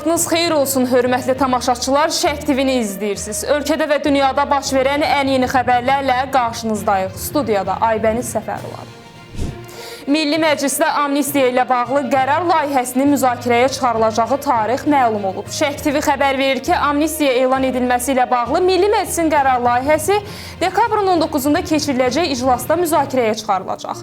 Vaxtınız xeyir olsun, hörmətli tamaşaçılar. Şərq TV-ni izləyirsiniz. Ölkədə və dünyada baş verən ən yeni xəbərlərlə qarşınızdayıq. Studiyada Aybəniz Səfərovadır. Milli Məclisdə amnistiya ilə bağlı qərar layihəsinin müzakirəyə çıxarılacağı tarix məlum olub. Şərq TV xəbər verir ki, amnistiya elan edilməsi ilə bağlı Milli Məclisin qərar layihəsi dekabrın 19-da keçiriləcək iclasda müzakirəyə çıxarılacaq.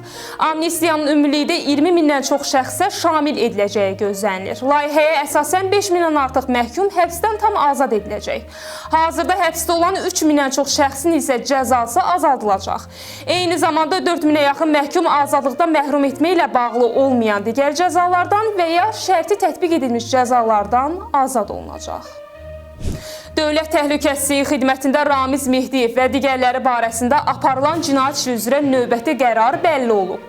Amnistiyanın ümumilikdə 20 mindən çox şəxsə şamil ediləcəyi gözlənilir. Layihəyə əsasən 5 mindən artıq məhkum həbsdən tam azad ediləcək. Hazırda həbsdə olan 3 mindən çox şəxsin isə cəzası azaldılacaq. Eyni zamanda 4 minə yaxın məhkum azadlıqdan məhrum etməklə bağlı olmayan digər cəzalardan və ya şərti tətbiq edilmiş cəzalardan azad olunacaq. Dövlət Təhlükəsizliyi Xidmətində Ramiz Mehdiyev və digərləri barəsində aparılan cinayət işi üzrə növbəti qərar bəlli olub.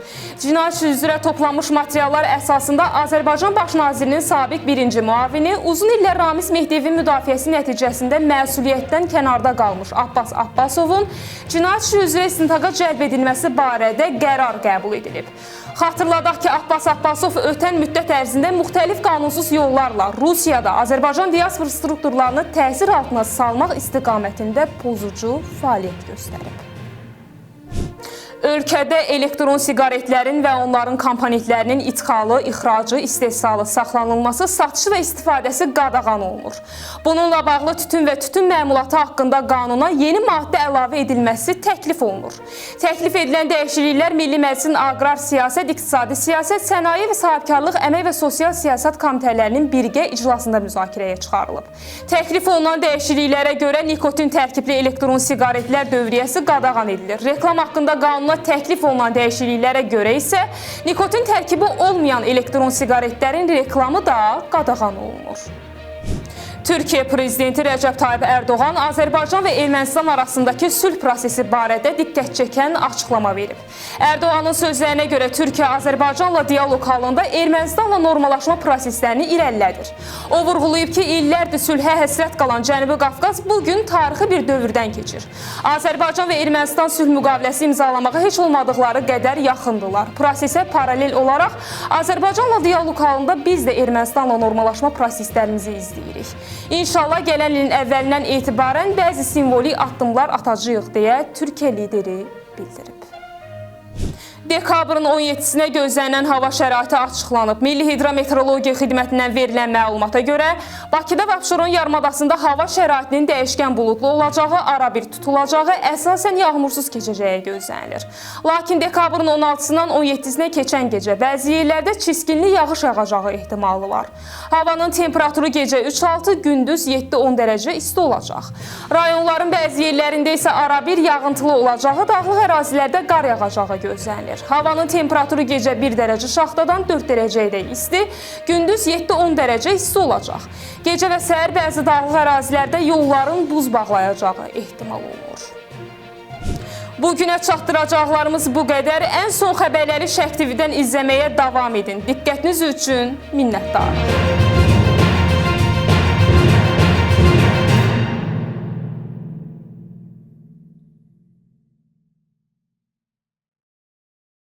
Cinayət işi üzrə toplanmış materiallar əsasında Azərbaycan Baş Nazirinin sabiq birinci müavini, uzun illər Ramiz Mehdiyevin müdafiəsi nəticəsində məsuliyyətdən kənarda qalmış Abbas Abbasovun cinayət işi üzrə istintaqa cəlb edilməsi barədə qərar qəbul edilib. Xatırladaq ki, Abbas Abbasov ötən müddət ərzində müxtəlif qanunsuz yollarla Rusiyada Azərbaycan diaspor strukturlarını təsir altına salmaq istiqamətində pozucu fəaliyyət göstərib. Ölkədə elektron siqaretlərin və onların komponentlərinin idxalı, ixracı, istehsalı, saxlanılması, satışı və istifadəsi qadağan olunur. Bununla bağlı tütün və tütün məmulatı haqqında qanuna yeni maddə əlavə edilməsi təklif olunur. Təklif edilən dəyişikliklər Milli Məclisin Aqrar Siyasət, İqtisadi Siyasət, Sənaye və Sahibkarlıq, Əmək və Sosial Siyasət komitələrinin birgə iclasında müzakirəyə çıxarılıb. Təklif olunan dəyişikliklərə görə nikotin tərkibli elektron siqaretlər dövriyyəsi qadağan edilir. Reklam haqqında qanuna təklif olunan dəyişikliklərə görə isə nikotin tərkibi olmayan elektron siqaretlərin reklamı da qadağan olunur. Türkiyə Prezidenti Rəcəb Tayyip Ərdoğan Azərbaycan və Ermənistan arasındakı sülh prosesi barədə diqqət çəkən açıqlama verib. Ərdoğanın sözlərinə görə Türkiyə Azərbaycanla dialoq halında Ermənistanla normallaşma proseslərini irəlilədir. O vurğulayıb ki, illərdir sülhə həsrət qalan Cənubi Qafqaz bugün tarixi bir dövrdən keçir. Azərbaycan və Ermənistan sülh müqaviləsi imzalamağa heç olmadıqları qədər yaxındılar. Prosesə paralel olaraq Azərbaycanla dialoq halında biz də Ermənistanla normallaşma proseslərimizi izləyirik. İnşallah gələn ilin əvvəlindən etibarən bəzi simvolik addımlar atacağıq deyə Türkiyə lideri bildirib. Dekabrın 17-sinə gözlənilən hava şəraiti açıqlanıb. Milli Hidrometeorologiya Xidmətindən verilən məlumata görə Bakıda və Abşeron yarımadasında hava şəraitinin dəyişkən buludlu olacağı, arabir tutulacağı, əsasən yağmursuz keçəcəyi gözlənilir. Lakin dekabrın 16-sından 17-sinə keçən gecə bəzi yerlərdə çiskinli yağış yağacağı ehtimalı var. Havanın temperaturu gecə 3-6, gündüz 7-10 dərəcə isti olacaq. Rayonların bəzi yerlərində isə arabir yağıntılı olacağı, dağlıq ərazilərdə qar yağacağı gözlənilir. Havanın temperaturu gecə 1 dərəcə şaxtadan 4 dərəcəyədək isti, gündüz 7-10 dərəcə isti olacaq. Gecə və səhər bəzi dağlıq ərazilərdə yolların buz bağlayacağı ehtimal olunur. Bugünə çatdıracaqlarımız bu qədər. Ən son xəbərləri Şərq TV-dən izləməyə davam edin. Diqqətiniz üçün minnətdarım.